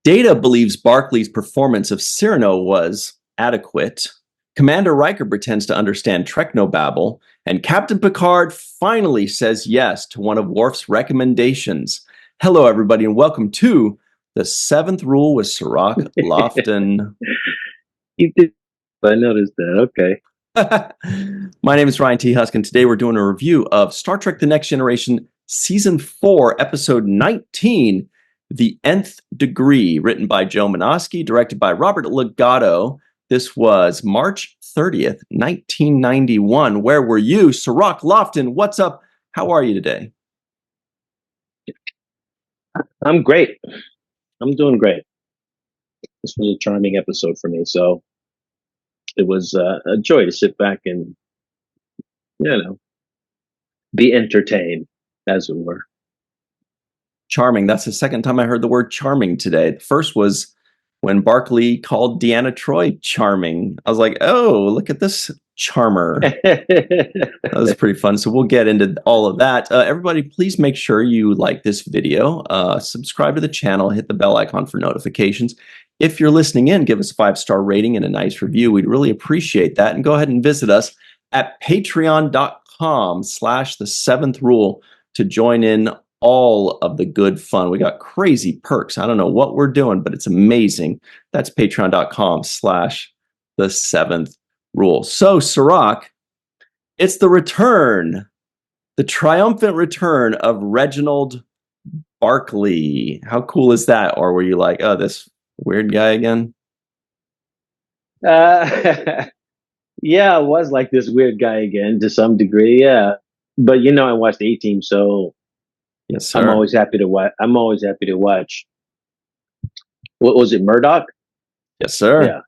Data believes Barclay's performance of Cyrano was adequate. Commander Riker pretends to understand technobabble, and Captain Picard finally says yes to one of Worf's recommendations. Hello, everybody, and welcome to The Seventh Rule with Cirroc Lofton. You did. I noticed that. Okay. My name is Ryan T. Husk, and today we're doing a review of Star Trek The Next Generation Season 4, Episode 19, The Nth Degree, written by Joe Menosky, directed by Robert Legato. This was March 30th, 1991. Where were you? Cirroc Lofton, what's up? How are you today? I'm great. I'm doing great. This was a charming episode for me, so it was a joy to sit back and, be entertained, as it were. Charming. That's the second time I heard the word charming today. The first was when Barkley called Deanna Troi charming. I was like, oh, look at this charmer. That was pretty fun. So we'll get into all of that. Everybody, please make sure you like this video, subscribe to the channel, hit the bell icon for notifications. If you're listening in, give us a 5-star rating and a nice review. We'd really appreciate that. And go ahead and visit us at patreon.com/the7th-rule to join in all of the good fun. We got crazy perks. I don't know what we're doing, but it's amazing. That's patreon.com/the7th-rule. So, Cirroc, it's the return, the triumphant return of Reginald Barkley. How cool is that? Or were you like, oh, this weird guy again? Yeah, it was like this weird guy again to some degree. Yeah, but I watched A-Team, so yes, sir. I'm always happy to watch. What was it, Murdoch? Yes, sir. Yeah,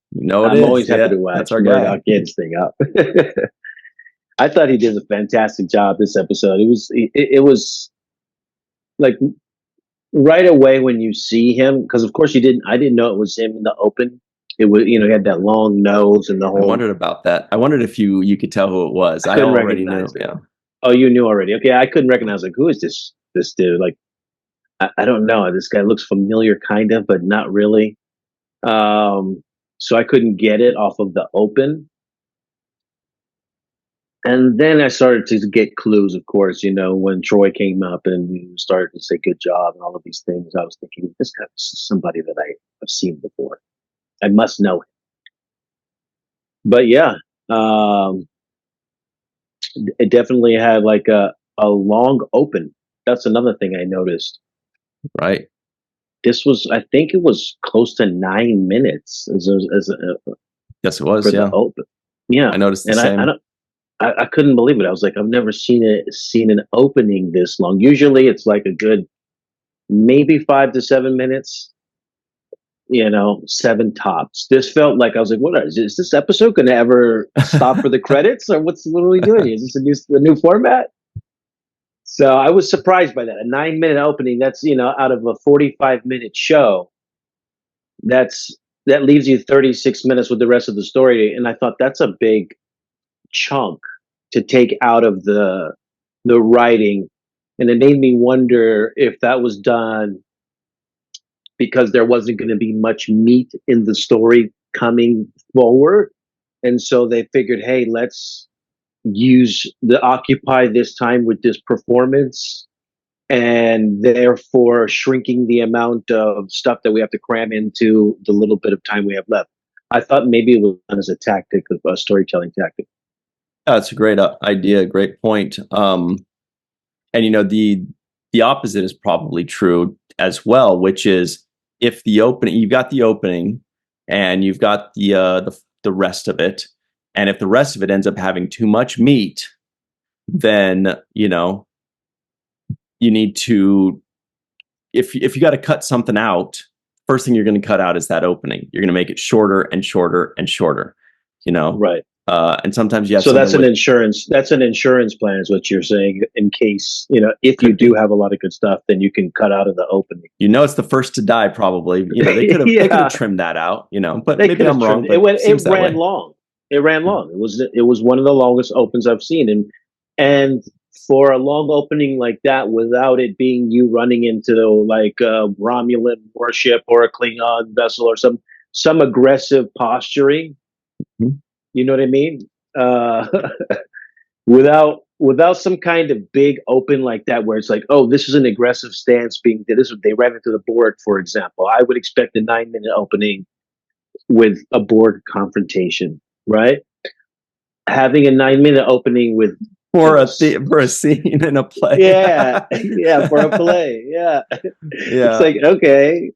I'm always happy to watch Murdoch get his thing up. I thought he did a fantastic job this episode. It was like right away when you see him, because of course I didn't know it was him in the open. It was, he had that long nose and the whole. I wondered about that. I wondered if you could tell who it was. I already knew. Yeah. Oh, you knew already. Okay, I couldn't recognize. Like, who is this dude? Like, I don't know. This guy looks familiar, kind of, but not really. So I couldn't get it off of the open. And then I started to get clues, of course, when Troy came up and started to say good job and all of these things. I was thinking, this guy is somebody that I have seen before. I must know him. But yeah, it definitely had like a long open. That's another thing I noticed. Right. This was, I think it was close to 9 minutes. Yes, it was. For yeah. the open. Yeah. I noticed the same. I couldn't believe it. I was like, I've never seen an opening this long. Usually it's like a good maybe 5 to 7 minutes. 7 tops. This felt like I was like, what is this episode going to ever stop for the credits, or what are we doing? Is this a new format? So I was surprised by that. A 9-minute opening. That's out of a 45-minute show. That leaves you 36 minutes with the rest of the story, and I thought that's a big chunk to take out of the writing, and it made me wonder if that was done because there wasn't going to be much meat in the story coming forward. And so they figured, hey, let's occupy this time with this performance, and therefore shrinking the amount of stuff that we have to cram into the little bit of time we have left. I thought maybe it was done as a tactic, a storytelling tactic. That's a great idea. Great point. And the opposite is probably true as well, which is, if you've got the opening and you've got the rest of it, and if the rest of it ends up having too much meat, then you need to, if you got to cut something out, first thing you're going to cut out is that opening. You're going to make it shorter and shorter and shorter. Right. And sometimes you have. So that's an insurance. That's an insurance plan, is what you're saying. In case if you do have a lot of good stuff, then you can cut out of the opening. It's the first to die, probably. They could have trimmed that out. But maybe I'm wrong. But it ran long. It ran long. It was one of the longest opens I've seen, and for a long opening like that, without it being you running into like a Romulan warship or a Klingon vessel or some aggressive posturing, Mhm. you know what I mean? Uh, without some kind of big open like that, where it's like, oh, this is an aggressive stance being did. This they ran into the board, for example. I would expect a 9 minute opening with a board confrontation, right? Having a 9 minute opening with you know For a scene in a play. yeah, yeah, for a play. Yeah. It's Yeah. like, okay.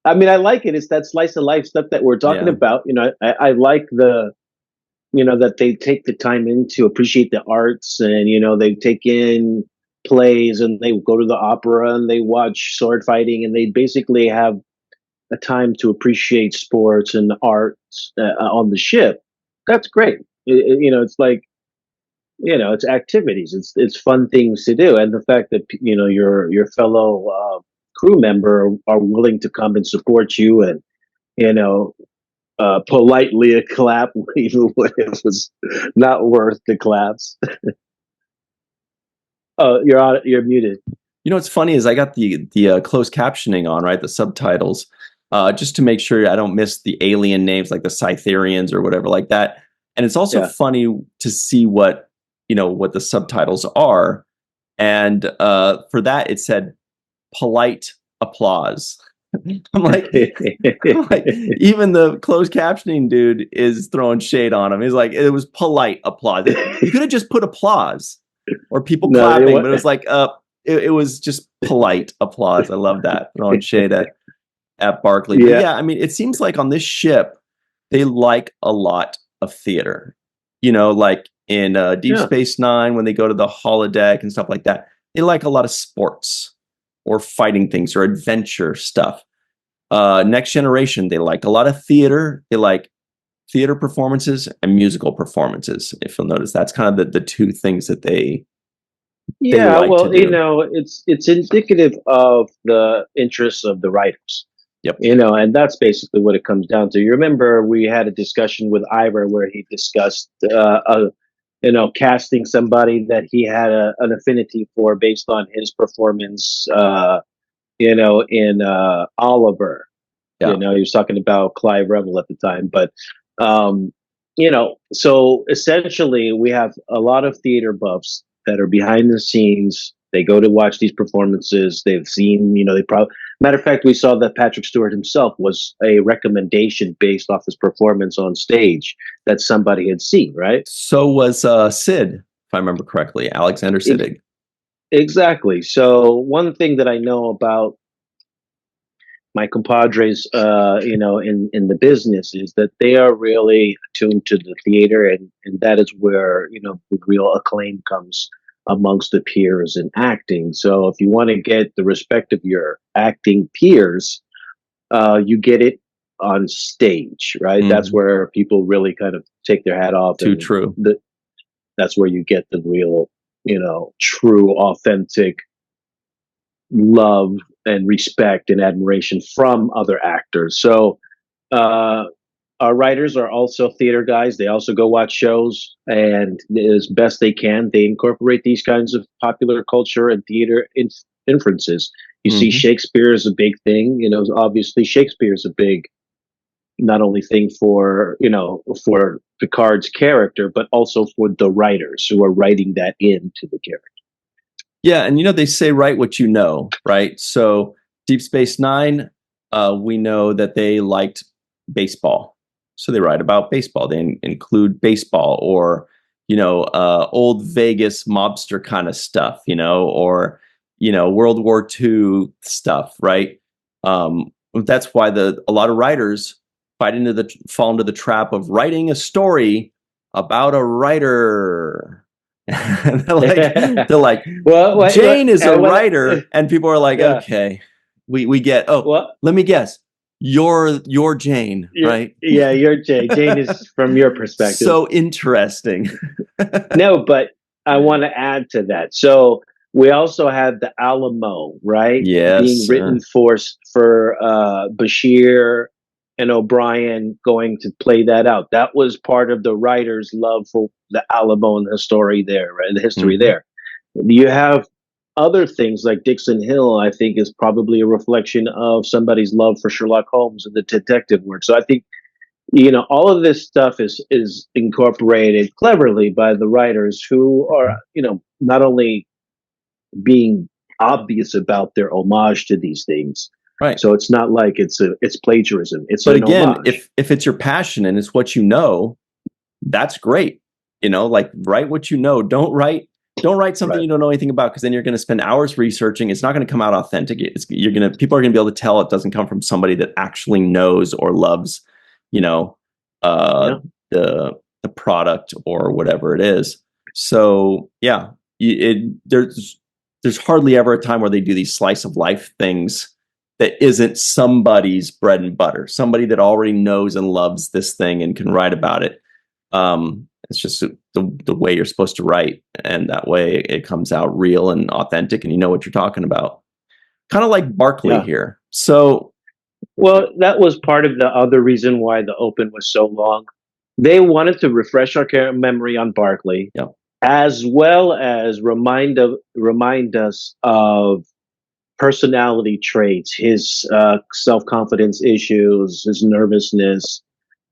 I mean, I like it. It's that slice of life stuff that we're talking Yeah. about. I like that they take the time in to appreciate the arts, and, they take in plays, and they go to the opera, and they watch sword fighting, and they basically have a time to appreciate sports and arts on the ship. That's great. It's like, it's activities, it's fun things to do, and the fact that your fellow crew member are willing to come and support you, and you know politely a clap even when it was not worth the claps. Oh, you're muted. You know what's funny is I got the closed captioning on, right? The subtitles, just to make sure I don't miss the alien names like the Cytherians or whatever like that. And it's also Yeah. funny to see what the subtitles are. And for that, it said polite applause. I'm like, even the closed captioning dude is throwing shade on him. He's like, it was polite applause. You could have just put applause or people No, they clapping, but it was like, it was just polite applause. I love that, throwing shade at Barkley. But yeah, yeah, I mean, it seems like on this ship, they like a lot of theater. Like in Deep yeah. Space Nine, when they go to the holodeck and stuff like that, they like a lot of sports or fighting things or adventure stuff. Next Generation, they like a lot of theater. They like theater performances and musical performances. If you'll notice, that's kind of the two things that they Yeah, like to well, do. it's indicative of the interests of the writers. Yep. And that's basically what it comes down to. You remember we had a discussion with Ivor where he discussed, casting somebody that he had an affinity for based on his performance, in Oliver. Yeah. He was talking about Clive Revel at the time, but so essentially we have a lot of theater buffs that are behind the scenes. They go to watch these performances. They've seen, they probably, matter of fact, we saw that Patrick Stewart himself was a recommendation based off his performance on stage that somebody had seen, right? So was Sid, if I remember correctly, Alexander Siddig. Exactly. So one thing that I know about my compadres, in the business, is that they are really attuned to the theater, and that is where the real acclaim comes amongst the peers in acting. So if you want to get the respect of your acting peers, you get it on stage, right? That's where people really kind of take their hat off. Too true. That's where you get the real, true, authentic love and respect and admiration from other actors. So our writers are also theater guys. They also go watch shows, and as best they can, they incorporate these kinds of popular culture and theater inferences. You see, Shakespeare is a big thing. Obviously Shakespeare is a big not only thing for for Picard's character, but also for the writers who are writing that into the character. Yeah, and they say write what you know, right? So Deep Space Nine, we know that they liked baseball, so they write about baseball. They include baseball or old Vegas mobster kind of stuff, or World War II stuff, right? That's why a lot of writers fall into the trap of writing a story about a writer. they're like, well, Jane is a writer, and people are like, yeah. okay, we get. Oh, well, let me guess, you're Jane, right? Yeah, you're Jane. Jane is from your perspective. So interesting. No, but I want to add to that. So we also had the Alamo, right? Yes, being written for Bashir and O'Brien going to play that out. That was part of the writer's love for the Alamo and the story there, right? The history there. You have other things like Dixon Hill, I think, is probably a reflection of somebody's love for Sherlock Holmes and the detective work. So I think, all of this stuff is incorporated cleverly by the writers who are, not only being obvious about their homage to these things. Right. So it's not like it's plagiarism. It's But an again, homage. if it's your passion and it's what you know, that's great. Like write what you know. Don't write something Right. you don't know anything about, because then you're going to spend hours researching. It's not going to come out authentic. People are going to be able to tell it doesn't come from somebody that actually knows or loves, you know, uh, Yeah. the product or whatever it is. So yeah, there's hardly ever a time where they do these slice of life things that isn't somebody's bread and butter, somebody that already knows and loves this thing and can write about it. It's just the way you're supposed to write, and that way it comes out real and authentic, and you know what you're talking about. Kind of like Barkley Yeah. here. So, Well, that was part of the other reason why the Open was so long. They wanted to refresh our memory on Barkley, yeah, as well as remind us of personality traits, his self confidence issues, his nervousness,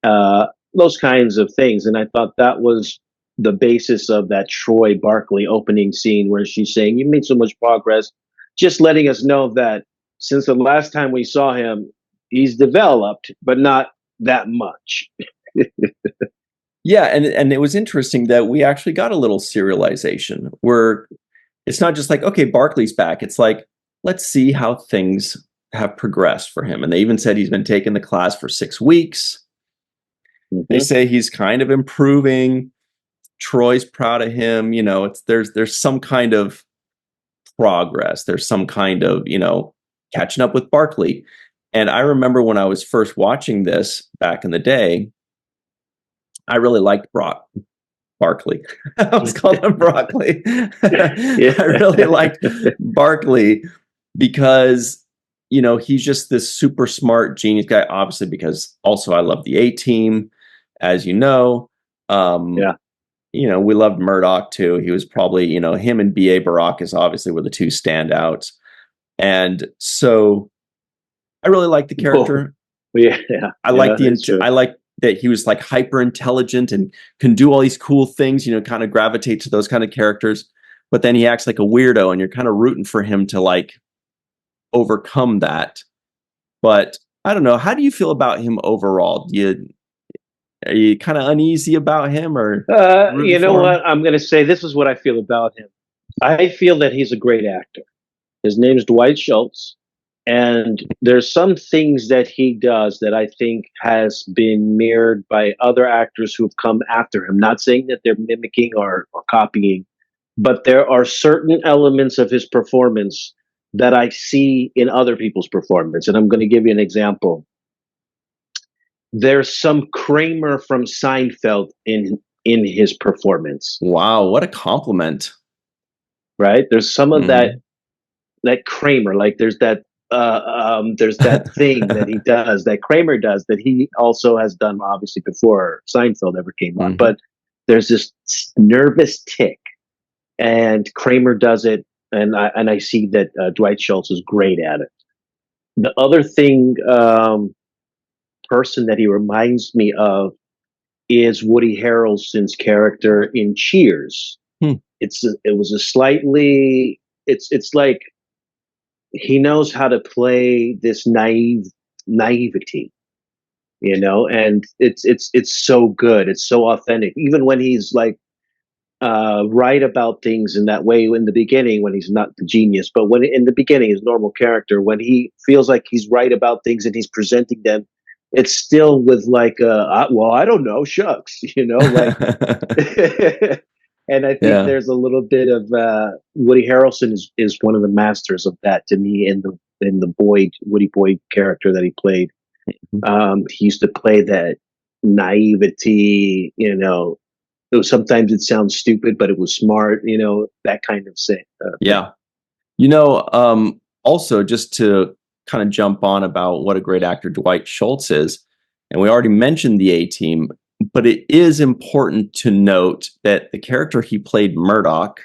those kinds of things. And I thought that was the basis of that Troy Barkley opening scene where she's saying, "You made so much progress," just letting us know that since the last time we saw him, he's developed, but not that much. yeah, and it was interesting that we actually got a little serialization where it's not just like, okay, Barkley's back. It's like, let's see how things have progressed for him. And they even said he's been taking the class for 6 weeks. They Mhm. say he's kind of improving. Troy's proud of him. There's some kind of progress. There's some kind of, catching up with Barkley. And I remember when I was first watching this back in the day, I really liked Barkley. I was calling him Broccoli. Yeah. I really liked Barkley because, he's just this super smart genius guy, obviously, because also I love the A Team, as you know. Um, Yeah. we loved Murdoch too. He was probably, him and B.A. Baracus obviously were the two standouts. And so I really like the Oh, character. yeah. Yeah. I Yeah. like That's true. I like that he was like hyper intelligent and can do all these cool things, kind of gravitate to those kind of characters. But then he acts like a weirdo and you're kind of rooting for him to like overcome that. But I don't know. How do you feel about him overall? Are you kind of uneasy about him or rooting You know for him? what? I'm going to say this is what I feel about him. I feel that he's a great actor. His name's Dwight Schultz. And there's some things that he does that I think has been mirrored by other actors who've come after him. Not saying that they're mimicking or copying, but there are certain elements of his performance that I see in other people's performance. And I'm going to give you an example. There's some Kramer from Seinfeld in his performance, Wow, what a compliment. right? There's some of Hmm. that Kramer, like there's that thing that he does, that Kramer does, that he also has done obviously before Seinfeld ever came on. Hmm. But there's this nervous tick, and Kramer does it, and I see that Dwight Schultz is great at it. The other thing, person that he reminds me of is Woody Harrelson's character in Cheers. Hmm. It was a slightly it's like he knows how to play this naivety, and it's so good. It's so authentic. Even when he's like right about things in that way in the beginning, when he's not the genius, but when in the beginning his normal character, when he feels like he's right about things and he's presenting them, it's still with like well, I don't know, shucks, like. And I think Yeah. there's a little bit of Woody Harrelson is one of the masters of that to me in the Woody Boyd character that he played. He used to play that naivety, sometimes it sounds stupid, but it was smart, that kind of thing. Yeah. Also just to kind of jump on about what a great actor Dwight Schultz is, and we already mentioned the A Team, but it is important to note that the character he played, Murdoch,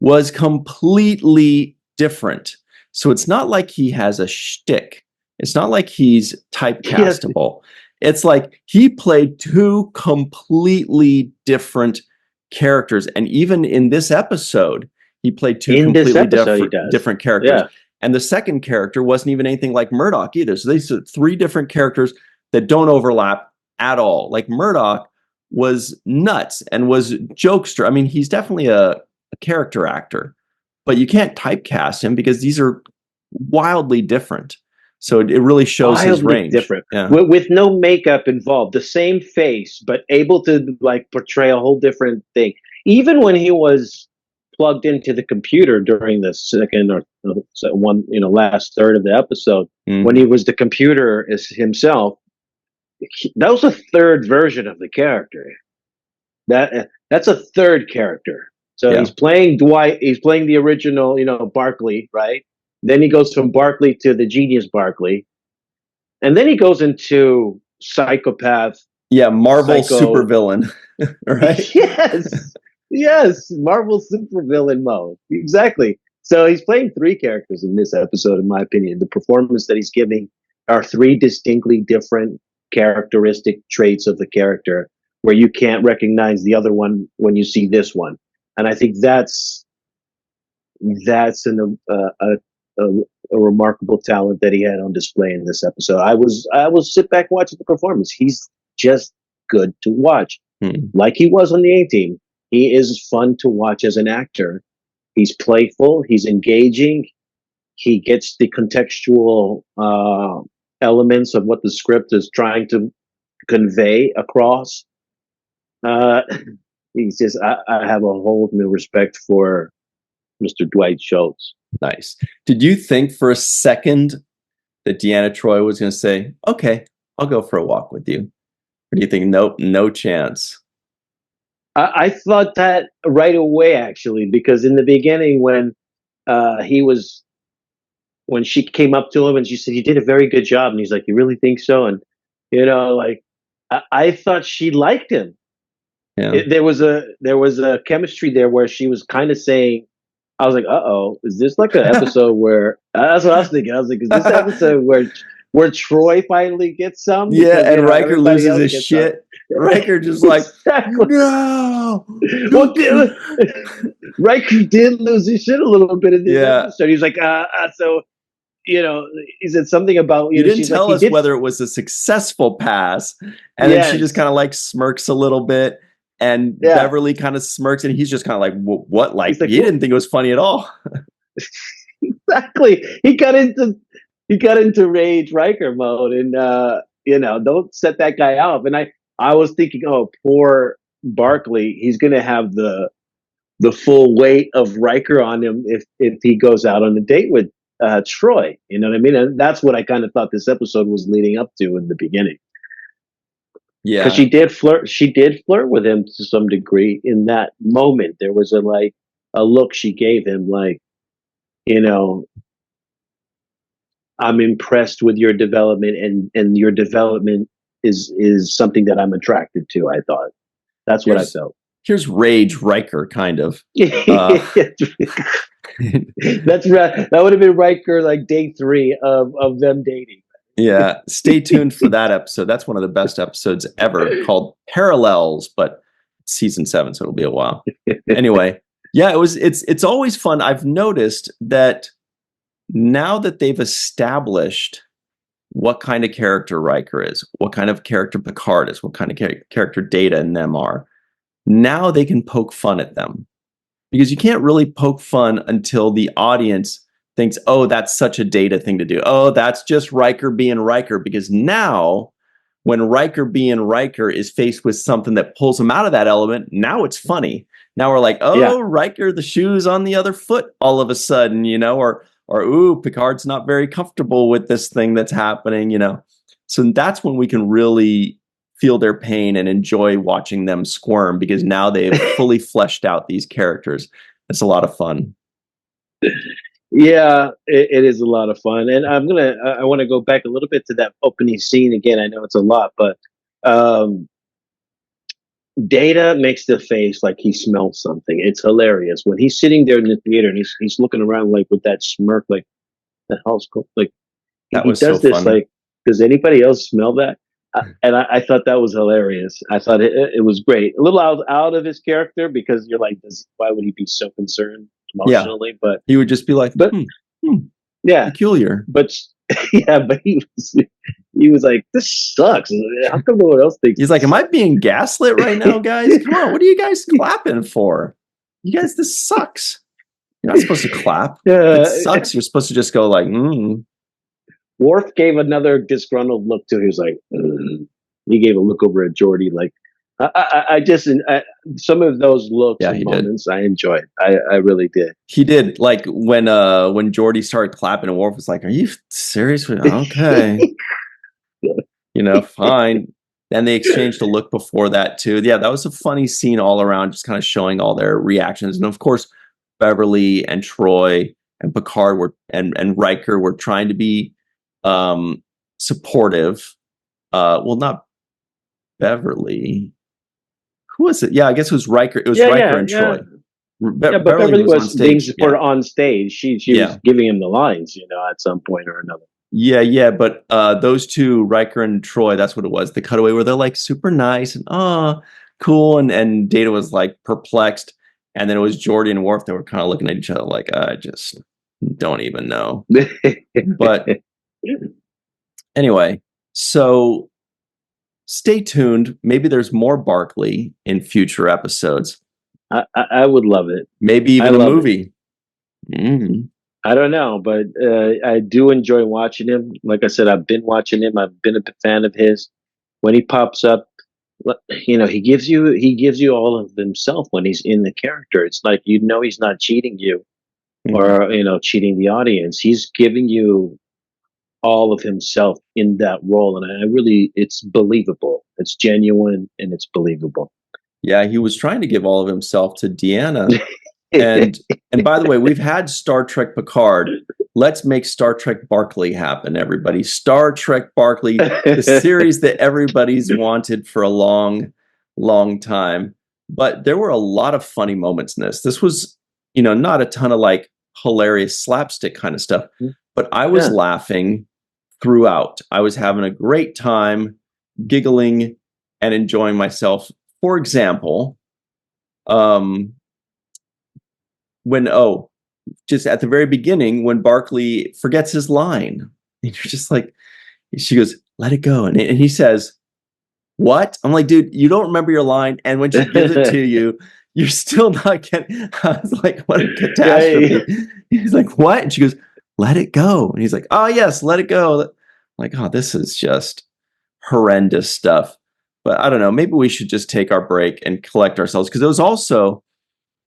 was completely different. So it's not like he has a shtick. It's not like he's typecastable. It's like he played two completely different characters. And even in this episode, he played two completely different characters. Yeah. And the second character wasn't even anything like Murdoch either. So these are three different characters that don't overlap at all. Like Murdoch was nuts and was jokester. I mean, he's definitely a character actor, but you can't typecast him because these are wildly different. So it really shows his range. Different. Yeah. With no makeup involved, the same face, but able to like portray a whole different thing. Even when he was plugged into the computer during the second or one, last third of the episode, when he was the computer as himself, that was a third version of the character. That's a third character. So he's playing Dwight. He's playing the original, Barkley, right? Then he goes from Barkley to the genius Barkley, and then he goes into psychopath. Yeah, Marvel supervillain, right? Yes, Marvel supervillain mode. Exactly. So he's playing three characters in this episode, in my opinion. The performance that he's giving are three distinctly different characteristic traits of the character, where you can't recognize the other one when you see this one. And I think that's a remarkable talent that he had on display in this episode. I was sit back watching the performance. He's just good to watch, like he was on the A-Team. He is fun to watch as an actor. He's playful. He's engaging. He gets the contextual elements of what the script is trying to convey across. He's just, I have a whole new respect for Mr. Dwight Schultz. Nice. Did you think for a second that Deanna Troi was going to say, okay, I'll go for a walk with you? Or do you think, nope, no chance? I thought that right away, actually, because in the beginning when she came up to him and she said, you did a very good job. And he's like, you really think so? And, I thought she liked him. Yeah. There was a chemistry there where she was kind of saying, I was like, uh-oh, is this like an episode where, that's what I was thinking. I was like, is this an episode where Troy finally gets some? Yeah, because, and Riker loses his shit. Riker just like, no. Well, Riker did lose his shit a little bit in this episode. He's like, so, he said something about, you didn't tell us whether it was a successful pass. And then she just kind of like smirks a little bit. And Beverly kind of smirks, and he's just kind of like, what? Like, he didn't think it was funny at all. Exactly. He got into rage Riker mode, and don't set that guy out. And I was thinking, oh, poor Barkley, he's gonna have the full weight of Riker on him if he goes out on a date with Troy. You know what I mean? And that's what I kind of thought this episode was leading up to in the beginning. Yeah, because she did flirt with him to some degree in that moment. There was a look she gave him, like, I'm impressed with your development, and your development is something that I'm attracted to. I thought that's what I felt. Here's Rage Riker, kind of. That's right. That would have been Riker like day 3 of them dating. Yeah, stay tuned for that episode. That's one of the best episodes ever, called Parallels, but it's season 7, so it'll be a while. Anyway, yeah, it's always fun. I've noticed that now that they've established what kind of character Riker is, what kind of character Picard is, what kind of character Data and them are, now they can poke fun at them. Because you can't really poke fun until the audience thinks, oh, that's such a Data thing to do. Oh, that's just Riker being Riker. Because now, when Riker being Riker is faced with something that pulls him out of that element, now it's funny. Now we're like, oh, Riker, the shoe's on the other foot all of a sudden, or ooh, Picard's not very comfortable with this thing that's happening, So that's when we can really feel their pain and enjoy watching them squirm, because now they've fully fleshed out these characters. It's a lot of fun. Yeah, it is a lot of fun. And I want to go back a little bit to that opening scene again. I know it's a lot, but Data makes the face like he smells something. It's hilarious when he's sitting there in the theater and he's looking around like with that smirk, like the hell's cool. Like That he was so does this. funny. Like, does anybody else smell that? And I thought that was hilarious. I thought it was great. A little out of his character because you're like, why would he be so concerned emotionally? But He would just be like, but hmm, yeah, peculiar. but yeah, but he was like, this sucks. How come no one else thinks? He's like, am I being gaslit right now, guys? Come on, what are you guys clapping for? You guys, this sucks. You're not supposed to clap. It sucks. You're supposed to just go like, Worf gave another disgruntled look too. He was like, he gave a look over at Geordi. Like, I just some of those looks and moments I enjoyed. I really did. He did. Like when Geordi started clapping and Worf was like, "Are you serious? Okay, fine." And they exchanged a look before that too. Yeah, that was a funny scene all around, just kind of showing all their reactions. And of course, Beverly and Troy and Picard and Riker were trying to be supportive. Well, not Beverly. Who was it? Yeah, I guess it was Riker. It was Riker and Troy. But Beverly was being supported on stage. She was giving him the lines, at some point or another. Yeah. But those two, Riker and Troy, that's what it was. The cutaway where they're like super nice and cool, and Data was like perplexed, and then it was Geordi and Worf that were kind of looking at each other like, I just don't even know. But anyway, so stay tuned. Maybe there's more Barkley in future episodes. I would love it. Maybe even a movie. I don't know, but I do enjoy watching him. Like I said, I've been watching him. I've been a fan of his. When he pops up, he gives you all of himself when he's in the character. It's like he's not cheating you or cheating the audience. He's giving you all of himself in that role, and it's believable. It's genuine and it's believable. Yeah, he was trying to give all of himself to Deanna. and by the way, we've had Star Trek Picard. Let's make Star Trek Barkley happen, everybody. Star Trek Barkley, the series that everybody's wanted for a long, long time. But there were a lot of funny moments in this. This was, not a ton of like hilarious slapstick kind of stuff, but I was laughing throughout. I was having a great time, giggling and enjoying myself. For example, just at the very beginning, when Barkley forgets his line, and you're just like, she goes, let it go. And he says, what? I'm like, dude, you don't remember your line. And when she gives it to you, you're still not getting, I was like, what a catastrophe. He's like, what? And she goes, let it go. And he's like, oh yes, let it go. I'm like, oh, this is just horrendous stuff. But I don't know, maybe we should just take our break and collect ourselves. Because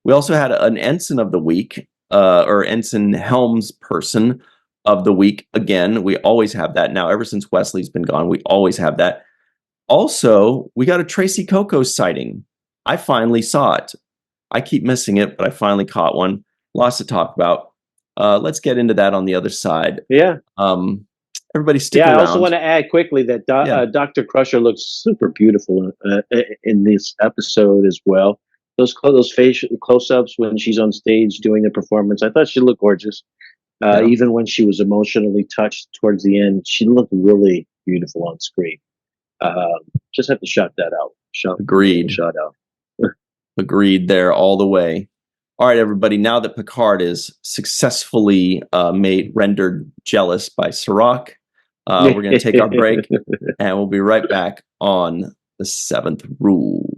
we also had an ensign of the week, or ensign helms person of the week. Again, we always have that now. Ever since Wesley's been gone, we always have that. Also, we got a Tracy Coco sighting. I finally saw it. I keep missing it, but I finally caught one. Lots to talk about. Let's get into that on the other side. Yeah. Everybody stick around. I also want to add quickly that Dr. Crusher looks super beautiful in this episode as well. Those facial close-ups when she's on stage doing the performance, I thought she looked gorgeous. Even when she was emotionally touched towards the end, she looked really beautiful on screen. Just have to shout that out. Agreed. Shout out. Agreed there all the way. All right, everybody. Now that Picard is successfully rendered jealous by Cirroc, we're going to take our break, and we'll be right back on the 7th Rule.